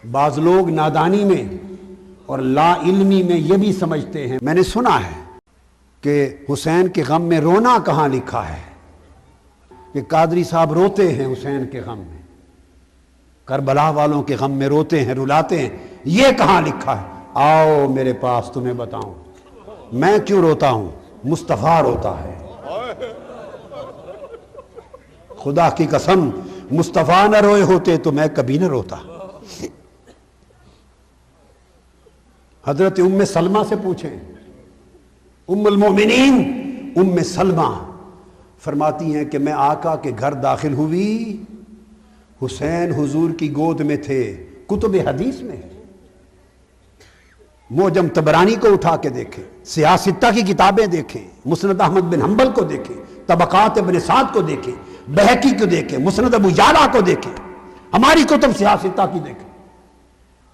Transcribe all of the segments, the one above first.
بعض لوگ نادانی میں اور لا علمی میں یہ بھی سمجھتے ہیں، میں نے سنا ہے کہ حسین کے غم میں رونا کہاں لکھا ہے کہ قادری صاحب روتے ہیں حسین کے غم میں، کربلا والوں کے غم میں روتے ہیں، رلاتے ہیں، یہ کہاں لکھا ہے؟ آؤ میرے پاس تمہیں بتاؤں میں کیوں روتا ہوں، مصطفیٰ روتا ہے۔ خدا کی قسم مصطفیٰ نہ روئے ہوتے تو میں کبھی نہ روتا۔ حضرت ام سلمہ سے پوچھیں، ام المومنین ام سلمہ فرماتی ہیں کہ میں آقا کے گھر داخل ہوئی، حسین حضور کی گود میں تھے۔ کتب حدیث میں معجم طبرانی کو اٹھا کے دیکھیں، سیاستہ کی کتابیں دیکھیں، مسند احمد بن حنبل کو دیکھیں، طبقات ابن سعد کو دیکھیں، بہقی کو دیکھیں، مسند ابو یعلا کو دیکھیں، ہماری کتب سیاستہ کی دیکھیں۔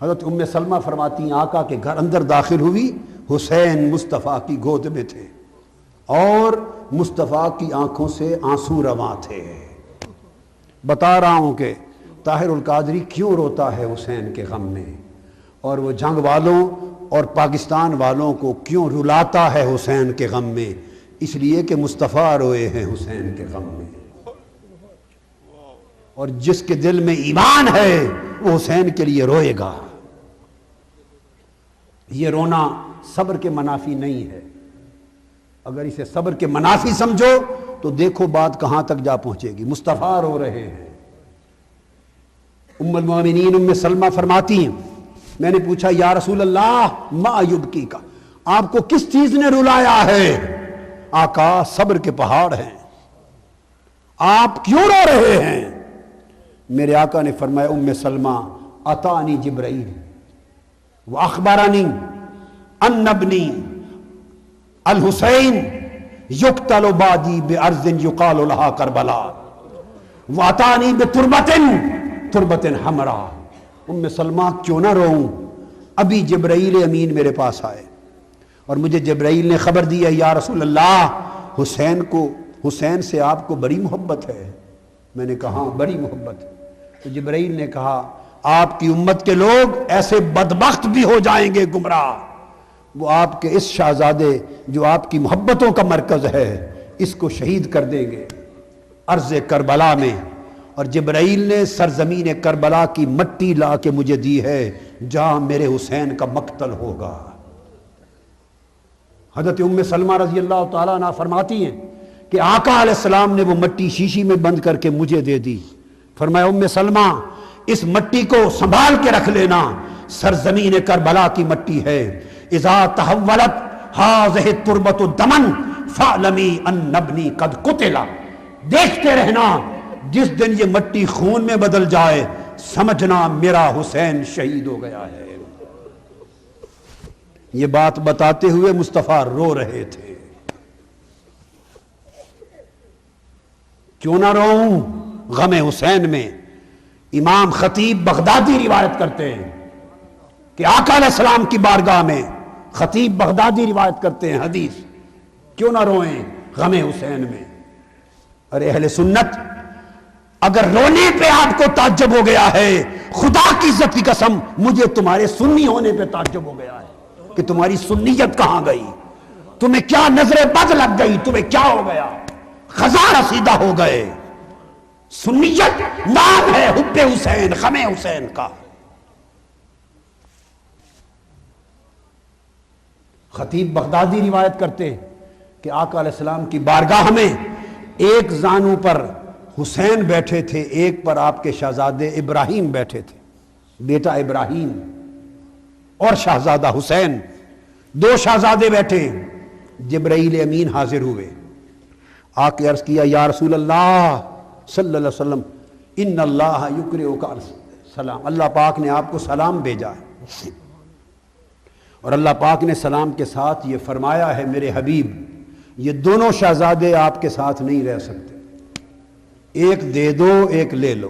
حضرت ام سلمہ فرماتی ہیں آقا کے گھر اندر داخل ہوئی، حسین مصطفیٰ کی گود میں تھے اور مصطفیٰ کی آنکھوں سے آنسو رواں تھے۔ بتا رہا ہوں کہ طاہر القادری کیوں روتا ہے حسین کے غم میں، اور وہ جنگ والوں اور پاکستان والوں کو کیوں رلاتا ہے حسین کے غم میں، اس لیے کہ مصطفیٰ روئے ہیں حسین کے غم میں، اور جس کے دل میں ایمان ہے وہ حسین کے لیے روئے گا۔ یہ رونا صبر کے منافی نہیں ہے، اگر اسے صبر کے منافی سمجھو تو دیکھو بات کہاں تک جا پہنچے گی۔ مصطفیٰ رو رہے ہیں۔ ام المومنین ام سلمہ فرماتی ہیں میں نے پوچھا یا رسول اللہ ما یبکی کا، آپ کو کس چیز نے رلایا ہے؟ آقا صبر کے پہاڑ ہیں، آپ کیوں رو رہے ہیں؟ میرے آقا نے فرمایا ام سلمہ اتانی جبرائیل واخبرنی ان ابنی الحسین یقتل بعدی بارض یقال لها کربلا واتانی بتربۃ حمراء۔ ام سلمہ کیوں نہ روؤں؟ ابھی جبرائیل امین میرے پاس آئے اور مجھے جبرائیل نے خبر دی ہے یا رسول اللہ حسین سے آپ کو بڑی محبت ہے۔ میں نے کہا بڑی محبت ہے۔ تو جبرائیل نے کہا آپ کی امت کے لوگ ایسے بدبخت بھی ہو جائیں گے گمراہ، وہ آپ کے اس شہزادے جو آپ کی محبتوں کا مرکز ہے اس کو شہید کر دیں گے ارض کربلا میں۔ اور جبرائیل نے سرزمین کربلا کی مٹی لا کے مجھے دی ہے جہاں میرے حسین کا مقتل ہوگا۔ حضرت ام سلمہ رضی اللہ تعالیٰ عنہ فرماتی ہیں کہ آقا علیہ السلام نے وہ مٹی شیشی میں بند کر کے مجھے دے دی۔ فرمایا ام سلمہ اس مٹی کو سنبھال کے رکھ لینا، سرزمین کربلا کی مٹی ہے۔ اذا تحولت هذه التربة دما فاعلمی ان ابنی قد قتل، دیکھتے رہنا جس دن یہ مٹی خون میں بدل جائے سمجھنا میرا حسین شہید ہو گیا ہے۔ یہ بات بتاتے ہوئے مصطفیٰ رو رہے تھے۔ کیوں نہ روؤں غم حسین میں؟ امام خطیب بغدادی روایت کرتے ہیں کہ آقا علیہ السلام کی بارگاہ میں خطیب بغدادی روایت کرتے ہیں حدیث، کیوں نہ روئیں غم حسین میں؟ ارے اہل سنت، اگر رونے پہ آپ کو تعجب ہو گیا ہے، خدا کی عزت کی قسم مجھے تمہارے سنی ہونے پہ تعجب ہو گیا ہے کہ تمہاری سنیت کہاں گئی، تمہیں کیا نظر بد لگ گئی، تمہیں کیا ہو گیا، خزاں رسیدہ ہو گئے۔ سنیت نام ہے حب حسین، غم حسین کا۔ خطیب بغدادی روایت کرتے ہیں کہ آقا علیہ السلام کی بارگاہ میں ایک زانو پر حسین بیٹھے تھے، ایک پر آپ کے شہزادے ابراہیم بیٹھے تھے، بیٹا ابراہیم اور شہزادہ حسین، دو شہزادے بیٹھے۔ جبرائیل امین حاضر ہوئے، آ کے عرض کیا یا رسول اللہ صلی اللہ علیہ وسلم ان اللہ یقرئک السلام، اللہ پاک نے آپ کو سلام بھیجا ہے، اور اللہ پاک نے سلام کے ساتھ یہ فرمایا ہے میرے حبیب یہ دونوں شہزادے آپ کے ساتھ نہیں رہ سکتے، ایک دے دو ایک لے لو،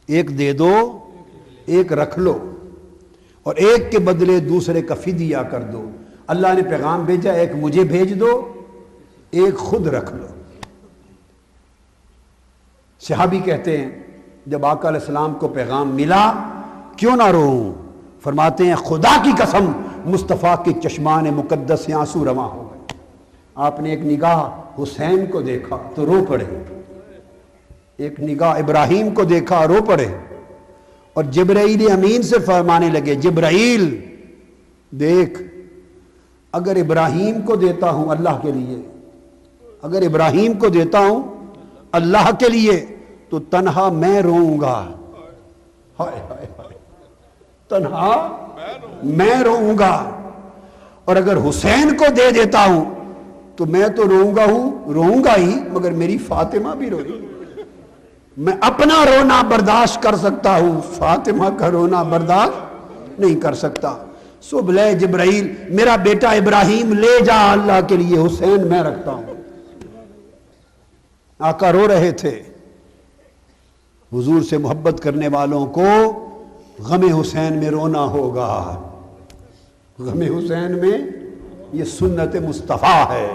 ایک دے دو ایک رکھ لو، اور ایک کے بدلے دوسرے کا فدیہ کر دو۔ اللہ نے پیغام بھیجا ایک مجھے بھیج دو ایک خود رکھ لو۔ صحابی کہتے ہیں جب آقا علیہ السلام کو پیغام ملا کیوں نہ روؤں؟ فرماتے ہیں خدا کی قسم مصطفیٰ کے چشمان مقدس سے آنسو رواں ہو گئے۔ آپ نے ایک نگاہ حسین کو دیکھا تو رو پڑے، ایک نگاہ ابراہیم کو دیکھا رو پڑے، اور جبرائیل امین سے فرمانے لگے جبرائیل دیکھ، اگر ابراہیم کو دیتا ہوں اللہ کے لیے، اگر ابراہیم کو دیتا ہوں اللہ کے لیے تو تنہا میں روؤں گا، ہائے ہائے ہائے، تنہا میں روؤں گا، اور اگر حسین کو دے دیتا ہوں تو میں تو روؤں گا ہی، مگر میری فاطمہ بھی روئی، میں اپنا رونا برداشت کر سکتا ہوں، فاطمہ کا رونا برداشت نہیں کر سکتا۔ سو بلے جبرائیل میرا بیٹا ابراہیم لے جا اللہ کے لیے، حسین میں رکھتا ہوں۔ آقا رو رہے تھے۔ حضور سے محبت کرنے والوں کو غم حسین میں رونا ہوگا، غم حسین میں، یہ سنت مصطفیٰ ہے۔